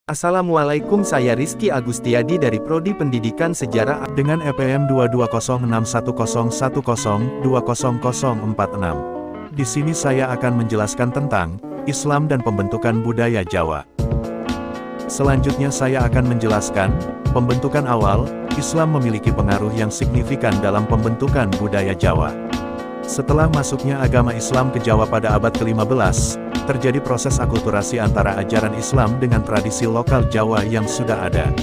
Assalamualaikum, saya Rizky Agustiadi dari Prodi Pendidikan Sejarah dengan EPM 2206101020046. Di sini saya akan menjelaskan tentang Islam dan pembentukan budaya Jawa. Selanjutnya saya akan menjelaskan pembentukan awal. Islam memiliki pengaruh yang signifikan dalam pembentukan budaya Jawa. Setelah masuknya agama Islam ke Jawa pada abad ke-15, terjadi proses akulturasi antara ajaran Islam dengan tradisi lokal Jawa yang sudah ada.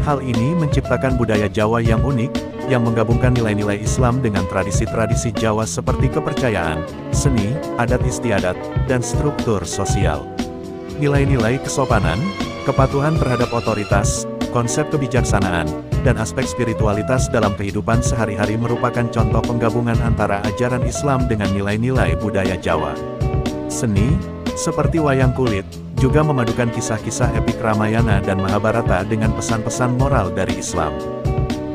Hal ini menciptakan budaya Jawa yang unik, yang menggabungkan nilai-nilai Islam dengan tradisi-tradisi Jawa seperti kepercayaan, seni, adat istiadat, dan struktur sosial. Nilai-nilai kesopanan, kepatuhan terhadap otoritas, konsep kebijaksanaan, dan aspek spiritualitas dalam kehidupan sehari-hari merupakan contoh penggabungan antara ajaran Islam dengan nilai-nilai budaya Jawa. Seni, seperti wayang kulit, juga memadukan kisah-kisah epik Ramayana dan Mahabharata dengan pesan-pesan moral dari Islam.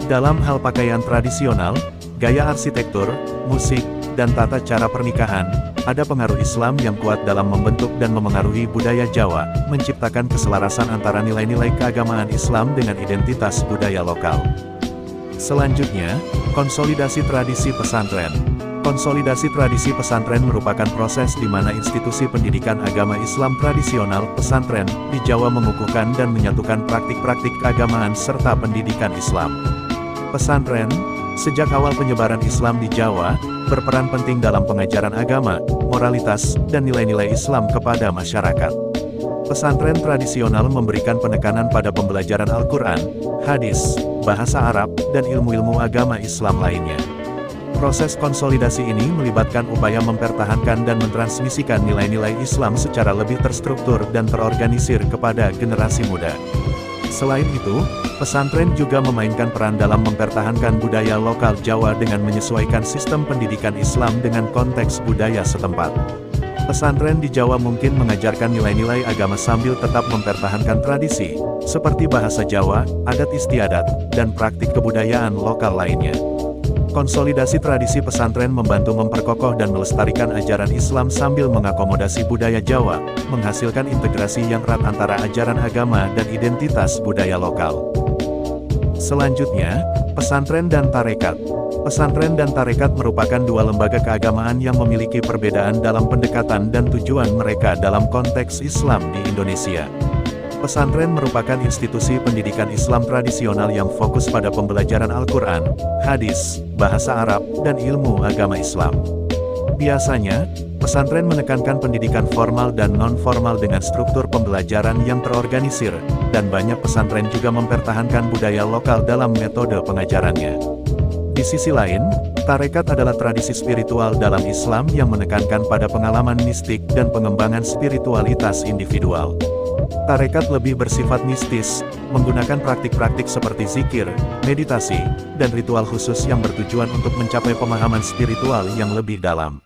Dalam hal pakaian tradisional, gaya arsitektur, musik, dan tata cara pernikahan, ada pengaruh Islam yang kuat dalam membentuk dan memengaruhi budaya Jawa, menciptakan keselarasan antara nilai-nilai keagamaan Islam dengan identitas budaya lokal. Selanjutnya, konsolidasi tradisi pesantren. Konsolidasi tradisi pesantren merupakan proses di mana institusi pendidikan agama Islam tradisional, pesantren, di Jawa mengukuhkan dan menyatukan praktik-praktik keagamaan serta pendidikan Islam. Pesantren, sejak awal penyebaran Islam di Jawa, berperan penting dalam pengajaran agama, moralitas, dan nilai-nilai Islam kepada masyarakat. Pesantren tradisional memberikan penekanan pada pembelajaran Al-Quran, hadis, bahasa Arab, dan ilmu-ilmu agama Islam lainnya. Proses konsolidasi ini melibatkan upaya mempertahankan dan mentransmisikan nilai-nilai Islam secara lebih terstruktur dan terorganisir kepada generasi muda. Selain itu, pesantren juga memainkan peran dalam mempertahankan budaya lokal Jawa dengan menyesuaikan sistem pendidikan Islam dengan konteks budaya setempat. Pesantren di Jawa mungkin mengajarkan nilai-nilai agama sambil tetap mempertahankan tradisi, seperti bahasa Jawa, adat istiadat, dan praktik kebudayaan lokal lainnya. Konsolidasi tradisi pesantren membantu memperkokoh dan melestarikan ajaran Islam sambil mengakomodasi budaya Jawa, menghasilkan integrasi yang erat antara ajaran agama dan identitas budaya lokal. Selanjutnya, pesantren dan tarekat. Pesantren dan tarekat merupakan dua lembaga keagamaan yang memiliki perbedaan dalam pendekatan dan tujuan mereka dalam konteks Islam di Indonesia. Pesantren merupakan institusi pendidikan Islam tradisional yang fokus pada pembelajaran Al-Quran, hadis, bahasa Arab, dan ilmu agama Islam. Biasanya, pesantren menekankan pendidikan formal dan non-formal dengan struktur pembelajaran yang terorganisir, dan banyak pesantren juga mempertahankan budaya lokal dalam metode pengajarannya. Di sisi lain, tarekat adalah tradisi spiritual dalam Islam yang menekankan pada pengalaman mistik dan pengembangan spiritualitas individual. Tarekat lebih bersifat mistis, menggunakan praktik-praktik seperti zikir, meditasi, dan ritual khusus yang bertujuan untuk mencapai pemahaman spiritual yang lebih dalam.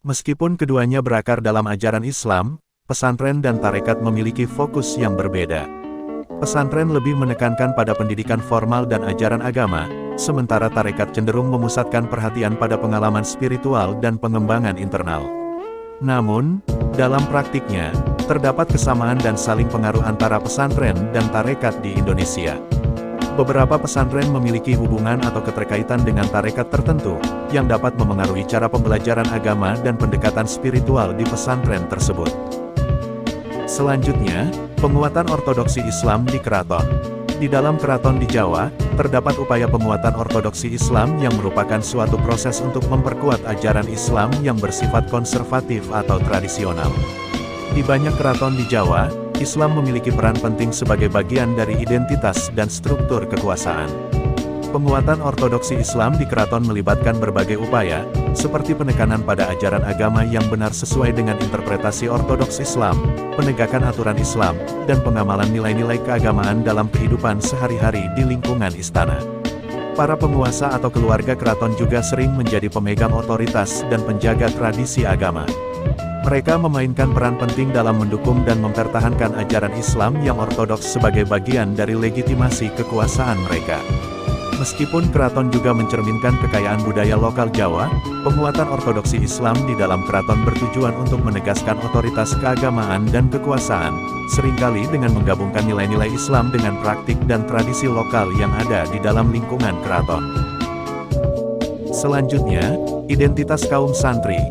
Meskipun keduanya berakar dalam ajaran Islam, pesantren dan tarekat memiliki fokus yang berbeda. Pesantren lebih menekankan pada pendidikan formal dan ajaran agama, sementara tarekat cenderung memusatkan perhatian pada pengalaman spiritual dan pengembangan internal. Namun, dalam praktiknya, terdapat kesamaan dan saling pengaruh antara pesantren dan tarekat di Indonesia. Beberapa pesantren memiliki hubungan atau keterkaitan dengan tarekat tertentu, yang dapat memengaruhi cara pembelajaran agama dan pendekatan spiritual di pesantren tersebut. Selanjutnya, penguatan ortodoksi Islam di keraton. Di dalam keraton di Jawa, terdapat upaya penguatan ortodoksi Islam yang merupakan suatu proses untuk memperkuat ajaran Islam yang bersifat konservatif atau tradisional. Di banyak keraton di Jawa, Islam memiliki peran penting sebagai bagian dari identitas dan struktur kekuasaan. Penguatan ortodoksi Islam di keraton melibatkan berbagai upaya, seperti penekanan pada ajaran agama yang benar sesuai dengan interpretasi ortodoks Islam, penegakan aturan Islam, dan pengamalan nilai-nilai keagamaan dalam kehidupan sehari-hari di lingkungan istana. Para penguasa atau keluarga keraton juga sering menjadi pemegang otoritas dan penjaga tradisi agama. Mereka memainkan peran penting dalam mendukung dan mempertahankan ajaran Islam yang ortodoks sebagai bagian dari legitimasi kekuasaan mereka. Meskipun keraton juga mencerminkan kekayaan budaya lokal Jawa, penguatan ortodoksi Islam di dalam keraton bertujuan untuk menegaskan otoritas keagamaan dan kekuasaan, seringkali dengan menggabungkan nilai-nilai Islam dengan praktik dan tradisi lokal yang ada di dalam lingkungan keraton. Selanjutnya, identitas kaum santri.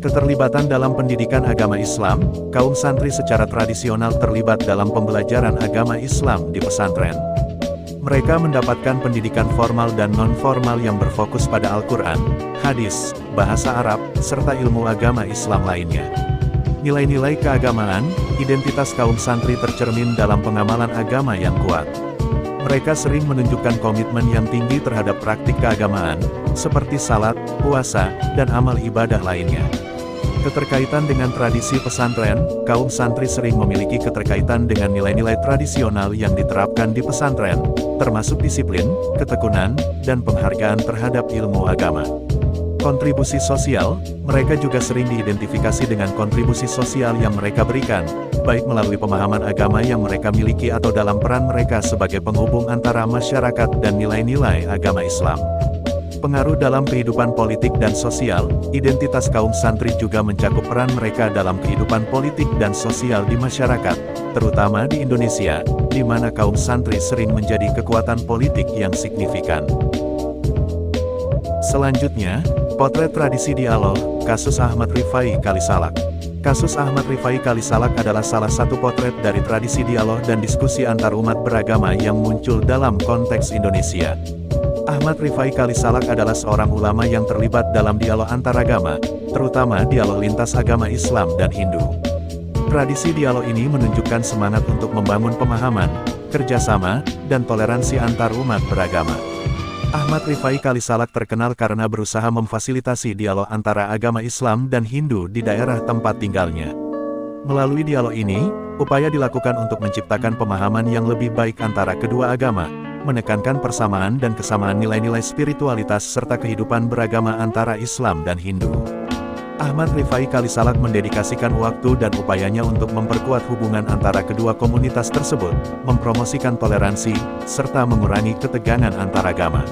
Keterlibatan dalam pendidikan agama Islam, kaum santri secara tradisional terlibat dalam pembelajaran agama Islam di pesantren. Mereka mendapatkan pendidikan formal dan non-formal yang berfokus pada Al-Quran, hadis, bahasa Arab, serta ilmu agama Islam lainnya. Nilai-nilai keagamaan, identitas kaum santri tercermin dalam pengamalan agama yang kuat. Mereka sering menunjukkan komitmen yang tinggi terhadap praktik keagamaan, seperti salat, puasa, dan amal ibadah lainnya. Keterkaitan dengan tradisi pesantren, kaum santri sering memiliki keterkaitan dengan nilai-nilai tradisional yang diterapkan di pesantren, termasuk disiplin, ketekunan, dan penghargaan terhadap ilmu agama. Kontribusi sosial, mereka juga sering diidentifikasi dengan kontribusi sosial yang mereka berikan, baik melalui pemahaman agama yang mereka miliki atau dalam peran mereka sebagai penghubung antara masyarakat dan nilai-nilai agama Islam. Pengaruh dalam kehidupan politik dan sosial, identitas kaum santri juga mencakup peran mereka dalam kehidupan politik dan sosial di masyarakat, terutama di Indonesia, di mana kaum santri sering menjadi kekuatan politik yang signifikan. Selanjutnya, potret tradisi dialog, kasus Ahmad Rifai Kalisalak. Kasus Ahmad Rifai Kalisalak adalah salah satu potret dari tradisi dialog dan diskusi antar umat beragama yang muncul dalam konteks Indonesia. Ahmad Rifai Kalisalak adalah seorang ulama yang terlibat dalam dialog antaragama, terutama dialog lintas agama Islam dan Hindu. Tradisi dialog ini menunjukkan semangat untuk membangun pemahaman, kerjasama, dan toleransi antar umat beragama. Ahmad Rifai Kalisalak terkenal karena berusaha memfasilitasi dialog antara agama Islam dan Hindu di daerah tempat tinggalnya. Melalui dialog ini, upaya dilakukan untuk menciptakan pemahaman yang lebih baik antara kedua agama, menekankan persamaan dan kesamaan nilai-nilai spiritualitas serta kehidupan beragama antara Islam dan Hindu. Ahmad Rifai Kalisalak mendedikasikan waktu dan upayanya untuk memperkuat hubungan antara kedua komunitas tersebut, mempromosikan toleransi, serta mengurangi ketegangan antaragama.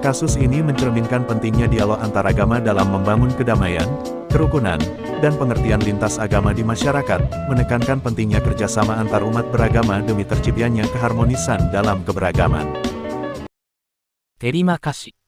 Kasus ini mencerminkan pentingnya dialog antaragama dalam membangun kedamaian, kerukunan, dan pengertian lintas agama di masyarakat, menekankan pentingnya kerjasama antar umat beragama demi terciptanya keharmonisan dalam keberagaman. Terima kasih.